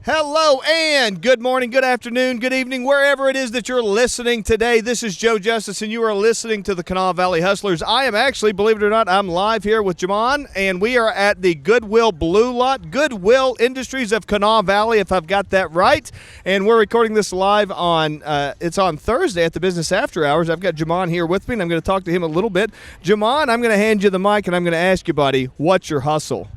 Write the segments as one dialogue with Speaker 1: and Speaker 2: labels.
Speaker 1: Hello and good morning, good afternoon, good evening, wherever it is that you're listening today. This is Joe Justice, and you are listening to the Kanawha Valley Hustlers. I am actually, believe it or not, I'm live here with Jamon, and we are at the Goodwill Blue Lot, Goodwill Industries of Kanawha Valley, if I've got that right. And we're recording this live on, it's on Thursday at the Business After Hours. I've got Jamon here with me, and I'm going to talk to him a little bit. Jamon, I'm going to hand you the mic, and I'm going to ask you, buddy, what's your hustle?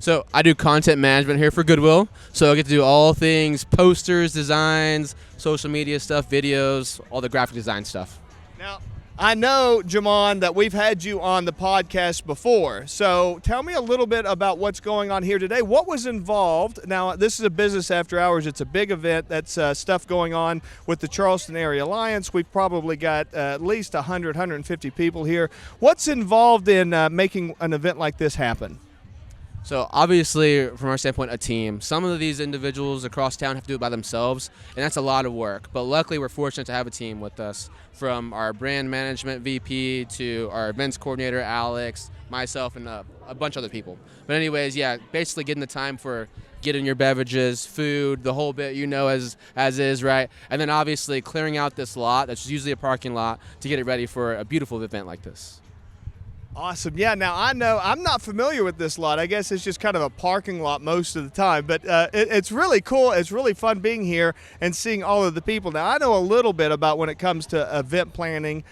Speaker 2: So I do content management here for Goodwill. So I get to do all things posters, designs, social media stuff, videos, all the graphic design stuff.
Speaker 1: Now, I know, Jamon, that we've had you on the podcast before. So tell me a little bit about what's going on here today. What was involved? Now, this is a Business After Hours. It's a big event. That's stuff going on with the Charleston Area Alliance. We've probably got at least 100, 150 people here. What's involved in making an event like this happen?
Speaker 2: So obviously, from our standpoint, a team. Some of these individuals across town have to do it by themselves, and that's a lot of work. But luckily, we're fortunate to have a team with us, from our brand management VP to our events coordinator, Alex, myself, and a bunch of other people. But anyways, yeah, basically getting the time for getting your beverages, food, the whole bit, as is, right? And then obviously clearing out this lot, that's usually a parking lot, to get it ready for a beautiful event like this.
Speaker 1: Awesome. Yeah, now I know I'm not familiar with this lot. I guess it's just kind of a parking lot most of the time, but it's really cool. It's really fun being here and seeing all of the people. Now, I know a little bit about when it comes to event planning,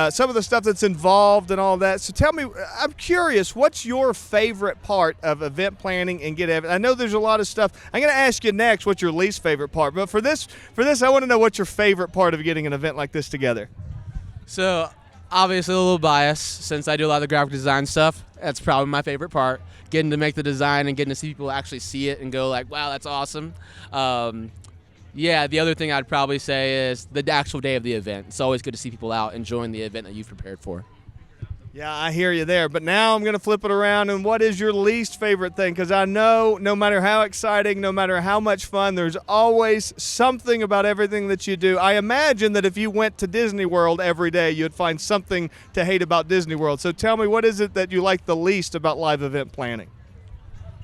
Speaker 1: some of the stuff that's involved and all that. So tell me, I'm curious, what's your favorite part of event planning and I know there's a lot of stuff. I'm going to ask you next what's your least favorite part, but for this, I want to know what's your favorite part of getting an event like this together.
Speaker 2: So obviously a little biased since I do a lot of the graphic design stuff. That's probably my favorite part, getting to make the design and getting to see people actually see it and go like, wow, that's awesome. Yeah, the other thing I'd probably say is the actual day of the event. It's always good to see people out enjoying the event that you've prepared for.
Speaker 1: Yeah, I hear you there. But now I'm going to flip it around. And what is your least favorite thing? Because I know no matter how exciting, no matter how much fun, there's always something about everything that you do. I imagine that if you went to Disney World every day, you'd find something to hate about Disney World. So tell me, what is it that you like the least about live event planning?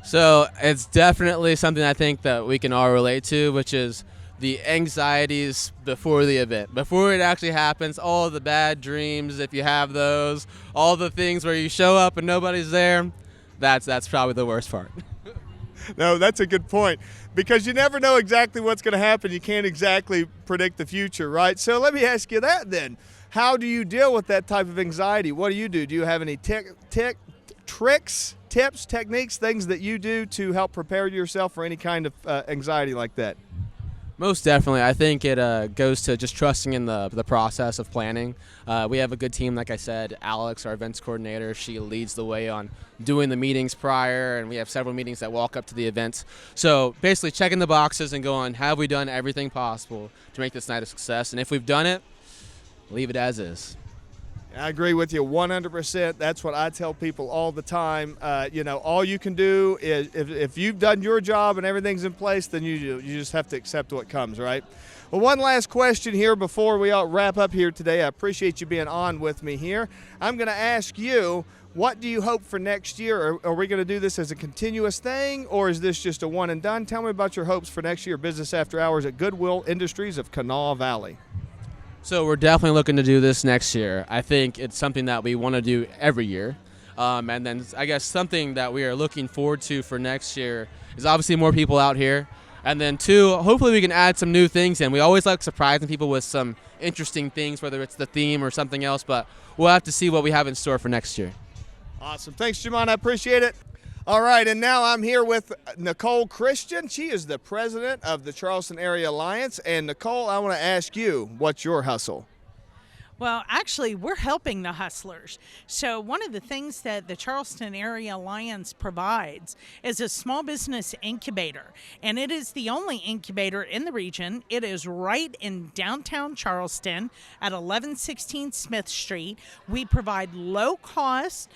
Speaker 2: So it's definitely something I think that we can all relate to, which is the anxieties before the event. Before it actually happens, all the bad dreams, if you have those, all the things where you show up and nobody's there, that's probably the worst part.
Speaker 1: No, that's a good point, because you never know exactly what's going to happen. You can't exactly predict the future, right? So let me ask you that then. How do you deal with that type of anxiety? What do? Do you have any tricks, tips, techniques, things that you do to help prepare yourself for any kind of anxiety like that?
Speaker 2: Most definitely. I think it goes to just trusting in the process of planning. We have a good team, like I said. Alex, our events coordinator, she leads the way on doing the meetings prior, and we have several meetings that walk up to the events. So basically checking the boxes and going, have we done everything possible to make this night a success? And if we've done it, leave it as is.
Speaker 1: I agree with you 100%. That's what I tell people all the time. All you can do is, if you've done your job and everything's in place, then you just have to accept what comes, right? Well, one last question here before we all wrap up here today. I appreciate you being on with me here. I'm going to ask you, what do you hope for next year? Are we going to do this as a continuous thing, or is this just a one and done? Tell me about your hopes for next year, Business After Hours at Goodwill Industries of Kanawha Valley.
Speaker 2: So we're definitely looking to do this next year. I think it's something that we want to do every year. And then I guess something that we are looking forward to for next year is obviously more people out here. And then two, hopefully we can add some new things in. We always like surprising people with some interesting things, whether it's the theme or something else, but we'll have to see what we have in store for next year.
Speaker 1: Awesome. Thanks, Jamon. I appreciate it. All right, and now I'm here with Nicole Christian. She is the president of the Charleston Area Alliance. And Nicole, I want to ask you, what's your hustle?
Speaker 3: Well, actually, we're helping the hustlers. So one of the things that the Charleston Area Alliance provides is a small business incubator, and it is the only incubator in the region. It is right in downtown Charleston at 1116 Smith Street. We provide low-cost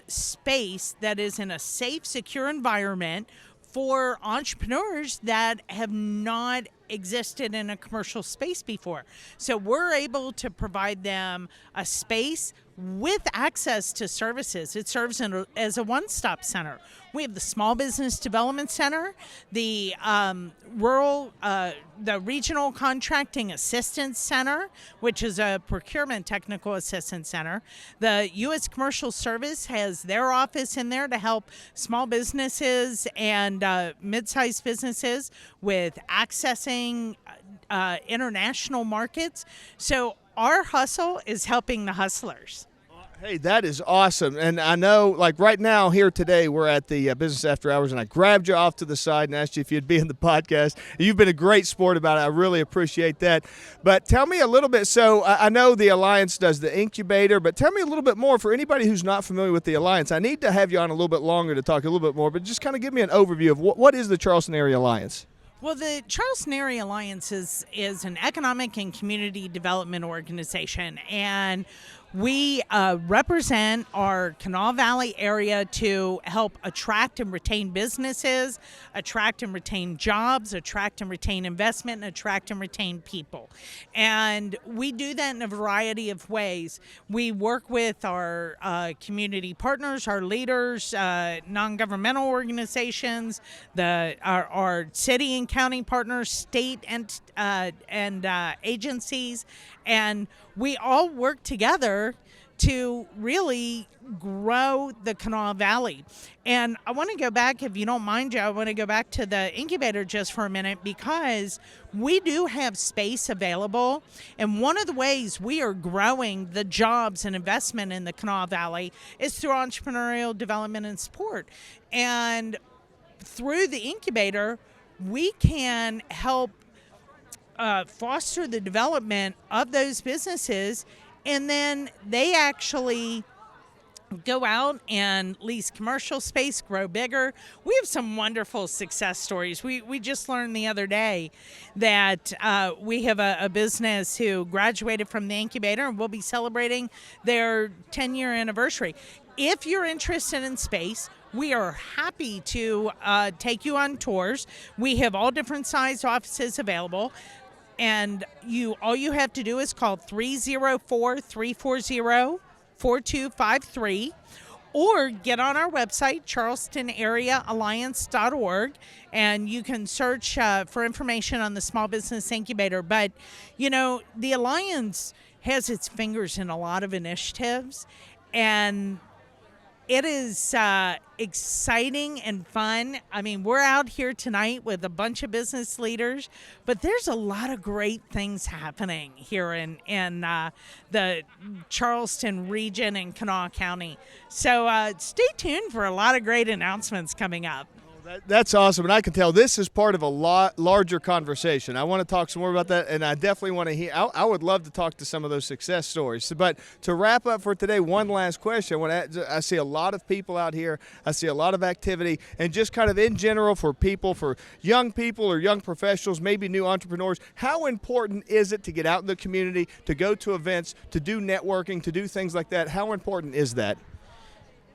Speaker 3: space that is in a safe, secure environment for entrepreneurs that have not existed in a commercial space before. So we're able to provide them a space with access to services. It serves as a one-stop center. We have the Small Business Development Center, the the Regional Contracting Assistance Center, which is a procurement technical assistance center. The U.S. Commercial Service has their office in there to help small businesses and mid-sized businesses with accessing international markets. So our hustle is helping the hustlers.
Speaker 1: Hey, that is awesome. And I know, like right now here today, we're at the Business After Hours, and I grabbed you off to the side and asked you if you'd be in the podcast. You've been a great sport about it. I really appreciate that. But tell me a little bit. So I know the Alliance does the incubator, but tell me a little bit more for anybody who's not familiar with the Alliance. I need to have you on a little bit longer to talk a little bit more, but just kind of give me an overview of what is the Charleston Area Alliance?
Speaker 3: Well, the Charleston Area Alliance is an economic and community development organization, and we represent our Kanawha Valley area to help attract and retain businesses, attract and retain jobs, attract and retain investment, and attract and retain people. And we do that in a variety of ways. We work with our community partners, our leaders, non-governmental organizations, our city and county partners, state and agencies, and we all work together to really grow the Kanawha Valley. And I want to go back, if you don't mind, Joe, I want to go back to the incubator just for a minute, because we do have space available. And one of the ways we are growing the jobs and investment in the Kanawha Valley is through entrepreneurial development and support. And through the incubator, we can help foster the development of those businesses, and then they actually go out and lease commercial space, grow bigger. We have some wonderful success stories. We just learned the other day that we have a business who graduated from the incubator, and we'll be celebrating their 10-year anniversary. If you're interested in space, we are happy to take you on tours. We have all different size offices available. And all you have to do is call 304-340-4253 or get on our website, charlestonareaalliance.org, and you can search for information on the Small Business Incubator. But, you know, the Alliance has its fingers in a lot of initiatives, and it is exciting and fun. I mean, we're out here tonight with a bunch of business leaders, but there's a lot of great things happening here in the Charleston region and Kanawha County. So stay tuned for a lot of great announcements coming up.
Speaker 1: That's awesome, and I can tell this is part of a larger conversation. I want to talk some more about that, and I definitely want to hear. I would love to talk to some of those success stories. But to wrap up for today, one last question. I see a lot of people out here. I see a lot of activity, and just kind of in general for young people or young professionals, maybe new entrepreneurs, how important is it to get out in the community, to go to events, to do networking, to do things like that? How important is that?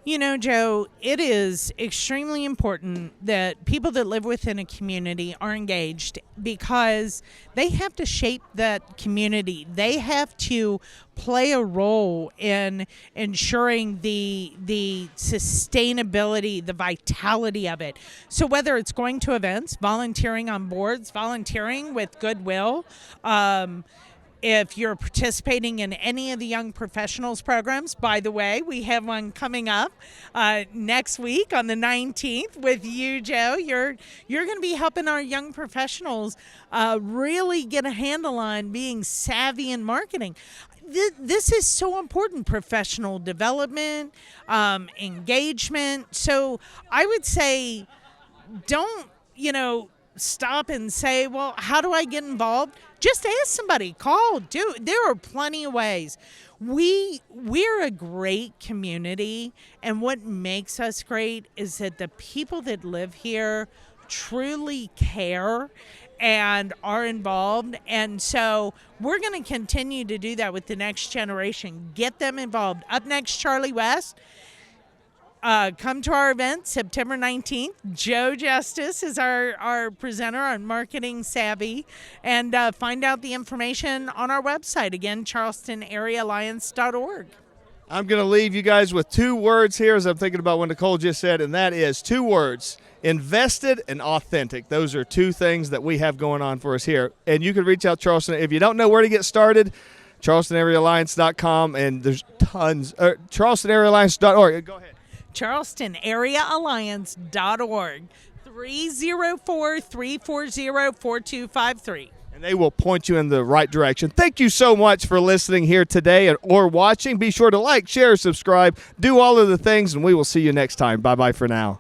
Speaker 3: You know, Joe, it is extremely important that people that live within a community are engaged, because they have to shape that community. They have to play a role in ensuring the sustainability, the vitality of it. So whether it's going to events, volunteering on boards, volunteering with Goodwill, if you're participating in any of the Young Professionals programs, by the way, we have one coming up next week on the 19th with you, Joe. You're going to be helping our young professionals really get a handle on being savvy in marketing. This is so important: professional development, engagement. So I would say, don't, stop and say, well, how do I get involved? Just ask somebody, call, there are plenty of ways. We're a great community, and what makes us great is that the people that live here truly care and are involved. And so we're going to continue to do that with the next generation. Get them involved. Up next, Charlie West. Come to our event September 19th. Joe Justice is our presenter on Marketing Savvy. And find out the information on our website. Again, charlestonareaalliance.org.
Speaker 1: I'm going to leave you guys with 2 words here as I'm thinking about what Nicole just said, and that is 2 words: invested and authentic. Those are 2 things that we have going on for us here. And you can reach out to Charleston. If you don't know where to get started, CharlestonAreaAlliance.com, and there's tons. CharlestonAreaAlliance.org. Go ahead.
Speaker 3: CharlestonAreaAlliance.org. 304-340-4253.
Speaker 1: And they will point you in the right direction. Thank you so much for listening here today or watching. Be sure to like, share, subscribe, do all of the things, and we will see you next time. Bye-bye for now.